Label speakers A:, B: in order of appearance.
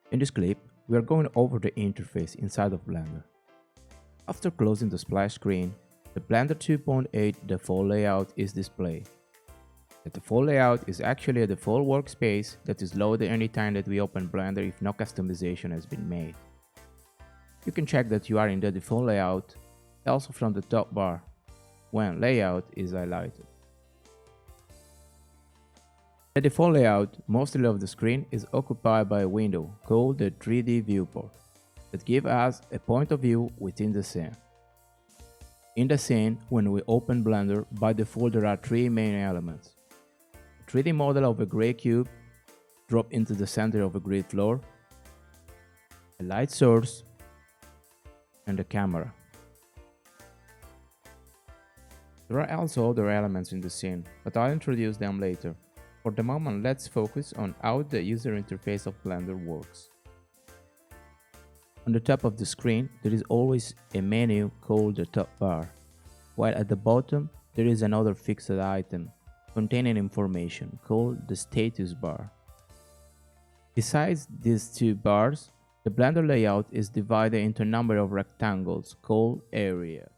A: In this clip, we are going over the interface inside of Blender. After closing the splash screen, the Blender 2.8 default layout is displayed. The default layout is actually a default workspace that is loaded anytime that we open Blender if no customization has been made. You can check that you are in the default layout also from the top bar when layout is highlighted. The default layout, mostly of the screen, is occupied by a window called the 3D viewport that gives us a point of view within the scene. In the scene, when we open Blender, by default there are three main elements. A 3D model of a gray cube dropped into the center of a grid floor, a light source, and a camera. There are also other elements in the scene, but I'll introduce them later. For the moment, let's focus on how the user interface of Blender works. On the top of the screen, there is always a menu called the top bar, while at the bottom there is another fixed item containing information called the status bar. Besides these two bars, the Blender layout is divided into a number of rectangles called area.